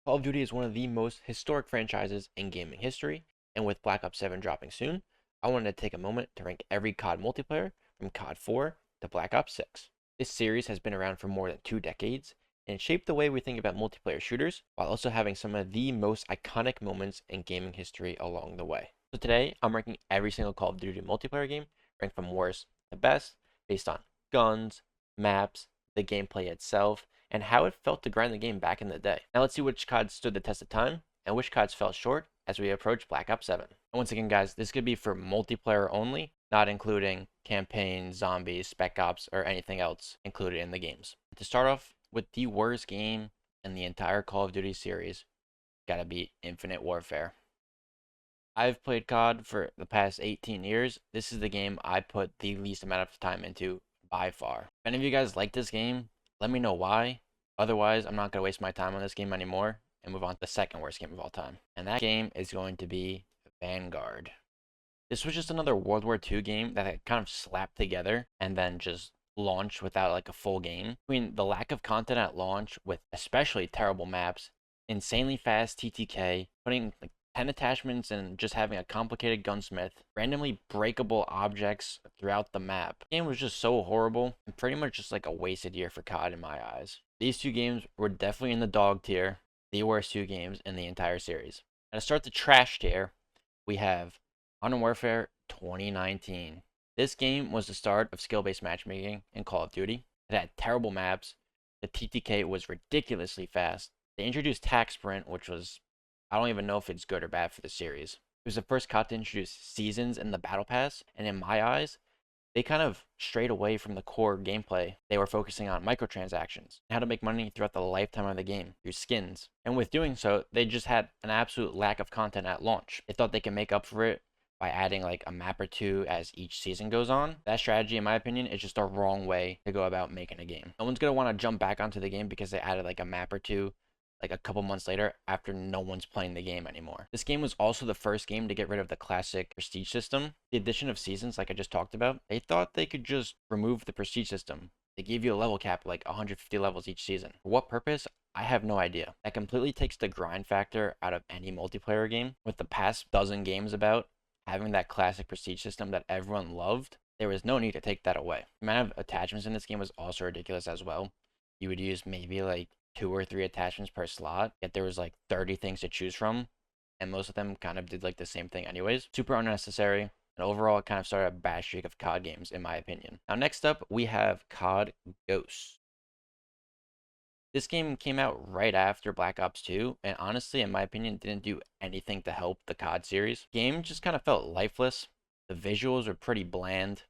Call of Duty is one of the most historic franchises in gaming history, and with Black Ops 7 dropping soon, I wanted to take a moment to rank every COD multiplayer from COD 4 to Black Ops 6. This series has been around for more than 2 decades, and it shaped the way we think about multiplayer shooters, while also having some of the most iconic moments in gaming history along the way. So today, I'm ranking every single Call of Duty multiplayer game, ranked from worst to best, based on guns, maps, the gameplay itself, and how it felt to grind the game back in the day. Now let's see which CODs stood the test of time and which CODs fell short as we approach Black Ops 7. And once again, guys, this could be for multiplayer only, not including campaign, zombies, spec ops, or anything else included in the games. To start off with the worst game in the entire Call of Duty series, gotta be Infinite Warfare. I've played COD for the past 18 years. This is the game I put the least amount of time into by far. If any of you guys like this game, let me know why. Otherwise, I'm not going to waste my time on this game anymore and move on to the second worst game of all time. And that game is going to be Vanguard. This was just another World War II game that had kind of slapped together and then just launched without like a full game. I mean, the lack of content at launch with especially terrible maps, insanely fast TTK, putting like 10 attachments and just having a complicated gunsmith, randomly breakable objects throughout the map. The game was just so horrible and pretty much just like a wasted year for COD in my eyes. These two games were definitely in the dog tier, the worst two games in the entire series. And to start the trash tier, we have Modern Warfare 2019. This game was the start of skill-based matchmaking in Call of Duty. It had terrible maps. The TTK was ridiculously fast. They introduced Tac Sprint, which was, I don't even know if it's good or bad for the series. It was the first COD to introduce seasons in the Battle Pass, and in my eyes, they kind of strayed away from the core gameplay. They were focusing on microtransactions and how to make money throughout the lifetime of the game through skins. And with doing so, they just had an absolute lack of content at launch. They thought they could make up for it by adding like a map or two as each season goes on. That strategy, in my opinion, is just a wrong way to go about making a game. No one's going to want to jump back onto the game because they added like a map or two like a couple months later after no one's playing the game anymore. This game was also the first game to get rid of the classic prestige system. The addition of seasons, like I just talked about, they thought they could just remove the prestige system. They gave you a level cap like 150 levels each season. For what purpose? I have no idea. That completely takes the grind factor out of any multiplayer game. With the past dozen games about having that classic prestige system that everyone loved, there was no need to take that away. The amount of attachments in this game was also ridiculous as well. You would use maybe like 2 or 3 attachments per slot, yet there was like 30 things to choose from, and most of them kind of did like the same thing anyways. Super unnecessary, and overall it kind of started a bad streak of COD games in my opinion. Now next up we have COD Ghosts. This game came out right after Black Ops 2, and honestly in my opinion didn't do anything to help the COD series. The game just kind of felt lifeless. The visuals were pretty bland.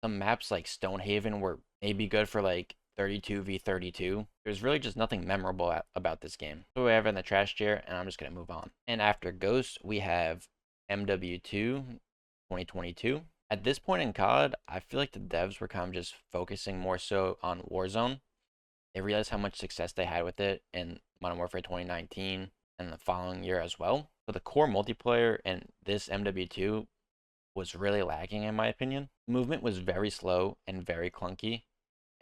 Some maps like Stonehaven were maybe good for like 32v32. There's really just nothing memorable about this game. So we have in the trash tier, and I'm just going to move on. And after Ghost, we have MW2 2022. At this point in COD, I feel like the devs were kind of just focusing more so on Warzone. They realized how much success they had with it in Modern Warfare 2019 and the following year as well. So the core multiplayer in this MW2 was really lacking in my opinion. The movement was very slow and very clunky.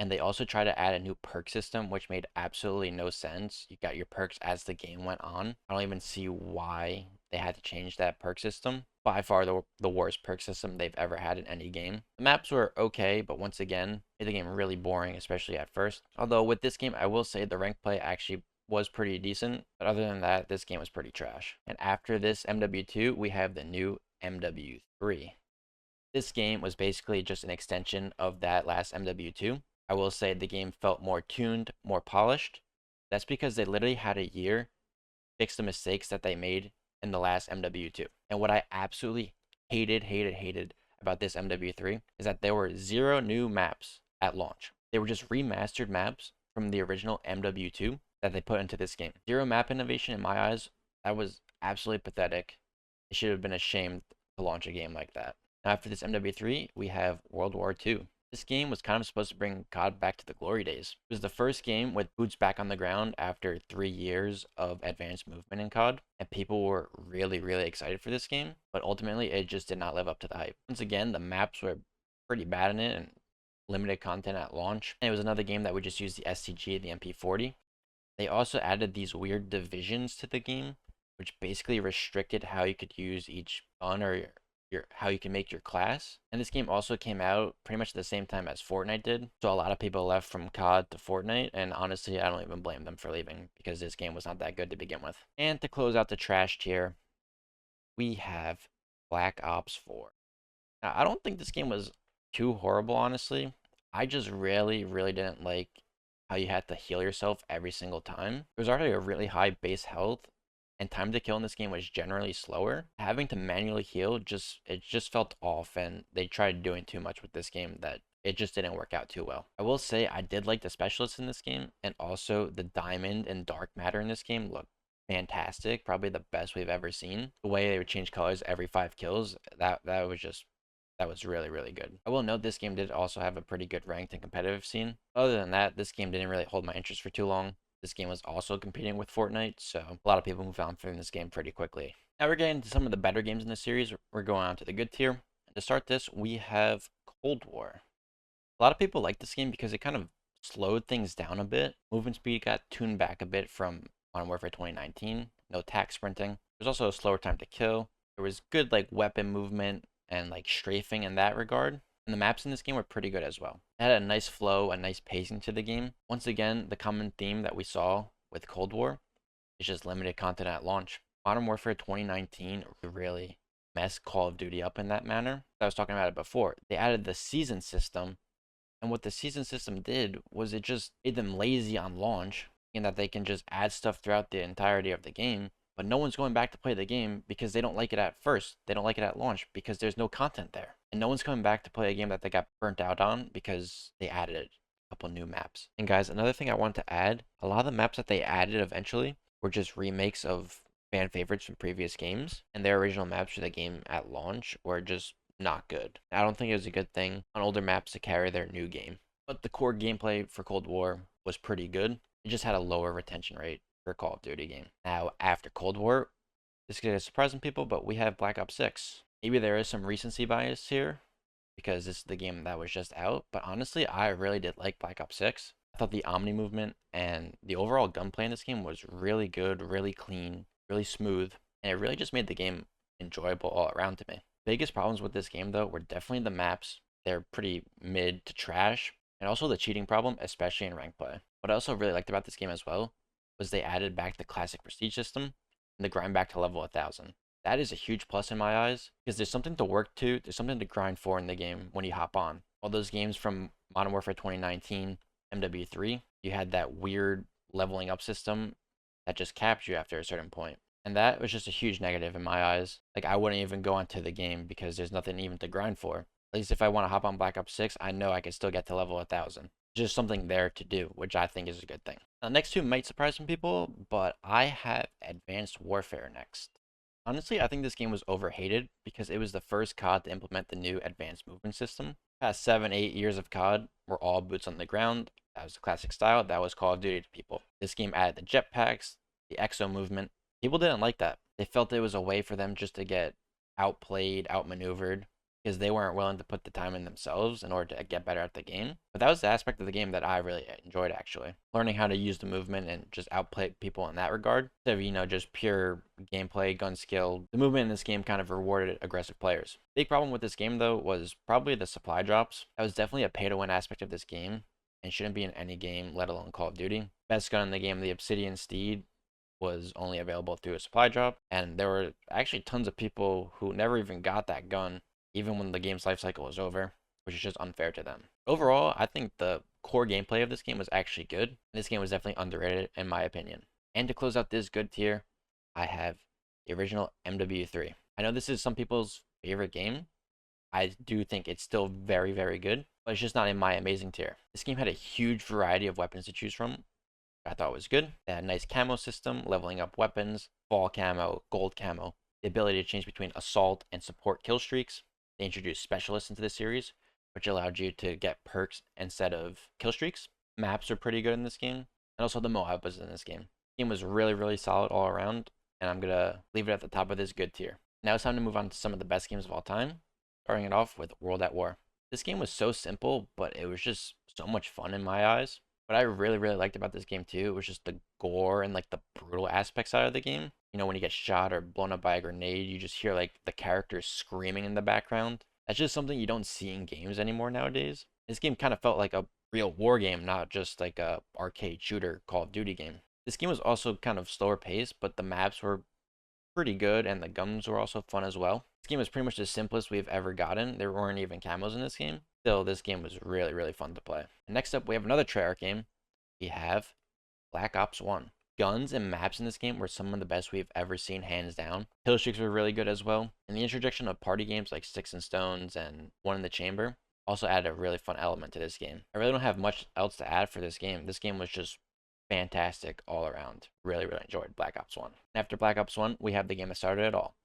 And they also tried to add a new perk system, which made absolutely no sense. You got your perks as the game went on. I don't even see why they had to change that perk system. By far the worst perk system they've ever had in any game. The maps were okay, but once again, made the game really boring, especially at first. Although with this game, I will say the rank play actually was pretty decent. But other than that, this game was pretty trash. And after this MW2, we have the new MW3. This game was basically just an extension of that last MW2. I will say the game felt more tuned, more polished. That's because they literally had a year to fix the mistakes that they made in the last MW2. And what I absolutely hated about this MW3 is that there were 0 new maps at launch. They were just remastered maps from the original MW2 that they put into this game. 0 map innovation in my eyes. That was absolutely pathetic. It should have been ashamed to launch a game like that. Now after this MW3, we have World War II. This game was kind of supposed to bring COD back to the glory days. It was the first game with boots back on the ground after 3 years of advanced movement in COD, and people were really excited for this game, but ultimately it just did not live up to the hype. Once again, the maps were pretty bad in it and limited content at launch, and it was another game that would just use the STG and the MP40. They also added these weird divisions to the game, which basically restricted how you could use each gun or how you can make your class. And this game also came out pretty much at the same time as Fortnite did. So a lot of people left from COD to Fortnite, and honestly, I don't even blame them for leaving because this game was not that good to begin with. And to close out the trash tier, we have Black Ops 4. Now, I don't think this game was too horrible, honestly. I just really didn't like how you had to heal yourself every single time. There was already a really high base health, and time to kill in this game was generally slower. Having to manually heal it just felt off, and they tried doing too much with this game that it just didn't work out too well. I will say I did like the specialists in this game, and also the diamond and dark matter in this game looked fantastic. Probably the best we've ever seen. The way they would change colors every 5 kills, that was really good. I will note this game did also have a pretty good ranked and competitive scene. Other than that, this game didn't really hold my interest for too long. This game was also competing with Fortnite, so a lot of people moved on from this game pretty quickly. Now we're getting to some of the better games in the series. We're going on to the good tier. And to start this, we have Cold War. A lot of people like this game because it kind of slowed things down a bit. Movement speed got tuned back a bit from Modern Warfare 2019. No tack sprinting. There's also a slower time to kill. There was good like weapon movement and like strafing in that regard. And the maps in this game were pretty good as well. It had a nice flow, a nice pacing to the game. Once again, the common theme that we saw with Cold War is just limited content at launch. Modern Warfare 2019 really messed Call of Duty up in that manner. I was talking about it before. They added the season system, and what the season system did was it just made them lazy on launch, in that they can just add stuff throughout the entirety of the game, but no one's going back to play the game because they don't like it at first. They don't like it at launch because there's no content there. And no one's coming back to play a game that they got burnt out on because they added a couple new maps. And guys, another thing I want to add, a lot of the maps that they added eventually were just remakes of fan favorites from previous games, and their original maps for the game at launch were just not good. I don't think it was a good thing on older maps to carry their new game. But the core gameplay for Cold War was pretty good. It just had a lower retention rate for a Call of Duty game. Now, after Cold War, this is going to surprise some people, but we have Black Ops 6. Maybe there is some recency bias here because this is the game that was just out, but honestly, I really did like Black Ops 6. I thought the Omni movement and the overall gunplay in this game was really good, really clean, really smooth, and it really just made the game enjoyable all around to me. Biggest problems with this game, though, were definitely the maps. They're pretty mid to trash, and also the cheating problem, especially in rank play. What I also really liked about this game as well was they added back the classic prestige system and the grind back to level 1000. That is a huge plus in my eyes because there's something to work to, there's something to grind for in the game when you hop on. All those games from Modern Warfare 2019, MW3, you had that weird leveling up system that just capped you after a certain point. And that was just a huge negative in my eyes. Like, I wouldn't even go onto the game because there's nothing even to grind for. At least if I want to hop on Black Ops 6, I know I can still get to level 1000. Just something there to do, which I think is a good thing. The next two might surprise some people, but I have Advanced Warfare next. Honestly, I think this game was overhated because it was the first COD to implement the new advanced movement system. Past 7-8 years of COD were all boots on the ground. That was the classic style. That was Call of Duty to people. This game added the jetpacks, the exo movement. People didn't like that. They felt it was a way for them just to get outplayed, outmaneuvered, because they weren't willing to put the time in themselves in order to get better at the game. But that was the aspect of the game that I really enjoyed, actually. Learning how to use the movement and just outplay people in that regard. Instead of, just pure gameplay, gun skill, the movement in this game kind of rewarded aggressive players. Big problem with this game, though, was probably the supply drops. That was definitely a pay-to-win aspect of this game and shouldn't be in any game, let alone Call of Duty. Best gun in the game, the Obsidian Steed, was only available through a supply drop, and there were actually tons of people who never even got that gun even when the game's life cycle was over, which is just unfair to them. Overall, I think the core gameplay of this game was actually good. This game was definitely underrated in my opinion. And to close out this good tier, I have the original MW3. I know this is some people's favorite game. I do think it's still very good, but it's just not in my amazing tier. This game had a huge variety of weapons to choose from. I thought was good. They had a nice camo system, leveling up weapons, fall camo, gold camo, the ability to change between assault and support kill streaks. They introduced specialists into the series, which allowed you to get perks instead of kill streaks. Maps are pretty good in this game, and also the Moab was in this game. The game was really solid all around, and I'm gonna leave it at the top of this good tier. Now it's time to move on to some of the best games of all time, starting it off with World at War. This game was so simple, but it was just so much fun in my eyes. What I really liked about this game too was just the gore and like the brutal aspect side of the game. You know, when you get shot or blown up by a grenade, you just hear like the characters screaming in the background. That's just something you don't see in games anymore nowadays. This game kind of felt like a real war game, not just like a arcade shooter Call of Duty game. This game was also kind of slower paced, but the maps were pretty good and the guns were also fun as well. This game was pretty much the simplest we've ever gotten. There weren't even camos in this game. Still, this game was really fun to play. And next up, we have another Treyarch game. We have Black Ops 1. Guns and maps in this game were some of the best we've ever seen, hands down. Kill streaks were really good as well. And the introduction of party games like Sticks and Stones and One in the Chamber also added a really fun element to this game. I really don't have much else to add for this game. This game was just fantastic all around. Really enjoyed Black Ops 1. After Black Ops 1, we have the game that started it all.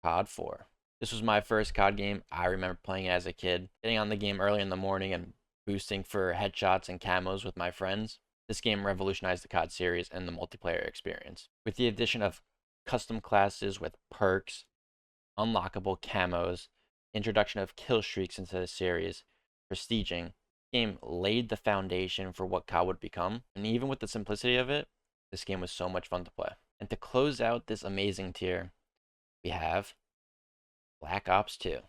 COD 4. This was my first COD game. I remember playing it as a kid, getting on the game early in the morning and boosting for headshots and camos with my friends. This game revolutionized the COD series and the multiplayer experience. With the addition of custom classes with perks, unlockable camos, introduction of kill streaks into the series, prestiging, the game laid the foundation for what COD would become. And even with the simplicity of it, this game was so much fun to play. And to close out this amazing tier, we have Black Ops 2.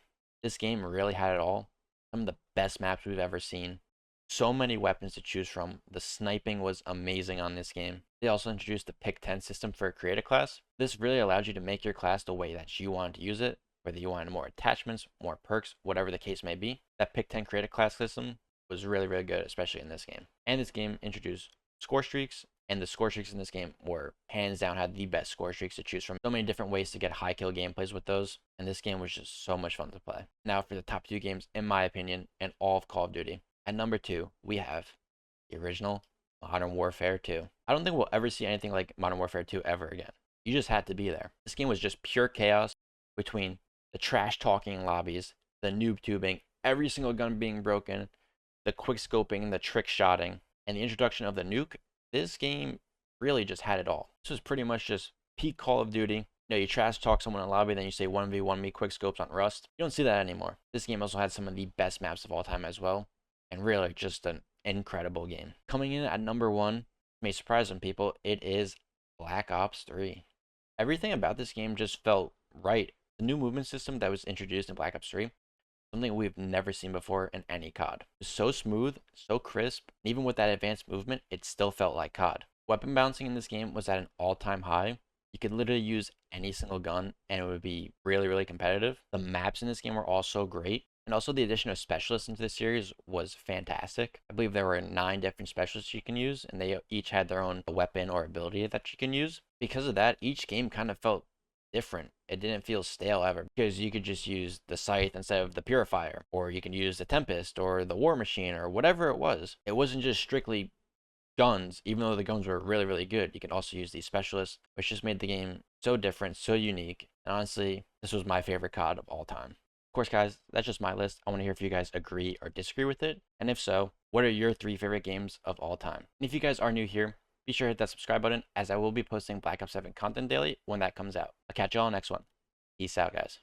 This game really had it all. Some of the best maps we've ever seen. So many weapons to choose from. The sniping was amazing on this game. They also introduced the pick 10 system for a creator class. This really allowed you to make your class the way that you wanted to use it, whether you wanted more attachments, more perks, whatever the case may be. That pick 10 creator class system was really good, especially in this game. And this game introduced score streaks, and the score streaks in this game were hands down had the best score streaks to choose from. So many different ways to get high kill gameplays with those, and this game was just so much fun to play. Now for the top 2 games, in my opinion, in all of Call of Duty. At number 2, we have the original Modern Warfare 2. I don't think we'll ever see anything like Modern Warfare 2 ever again. You just had to be there. This game was just pure chaos between the trash talking lobbies, the noob tubing, every single gun being broken, the quick scoping, the trick shotting, and the introduction of the nuke. This game really just had it all. This was pretty much just peak Call of Duty. You know, you trash talk someone in a lobby, then you say 1v1 me, quick scopes on Rust. You don't see that anymore. This game also had some of the best maps of all time as well, and really just an incredible game. Coming in at number 1, may surprise some people, it is Black Ops 3. Everything about this game just felt right. The new movement system that was introduced in Black Ops 3, something we've never seen before in any COD. It was so smooth, so crisp, and even with that advanced movement, it still felt like COD. Weapon bouncing in this game was at an all-time high. You could literally use any single gun and it would be really competitive. The maps in this game were also great. And also the addition of specialists into the series was fantastic. I believe there were 9 different specialists you can use, and they each had their own weapon or ability that you can use. Because of that, each game kind of felt different. It didn't feel stale ever, because you could just use the Scythe instead of the Purifier, or you can use the Tempest or the War Machine or whatever it was. It wasn't just strictly guns, even though the guns were really good. You can also use these specialists, which just made the game so different, so unique. And honestly, this was my favorite COD of all time. Of course, guys, that's just my list. I want to hear if you guys agree or disagree with it. And if so, what are your 3 favorite games of all time? And if you guys are new here, be sure to hit that subscribe button, as I will be posting Black Ops 7 content daily when that comes out. I'll catch y'all next one. Peace out, guys.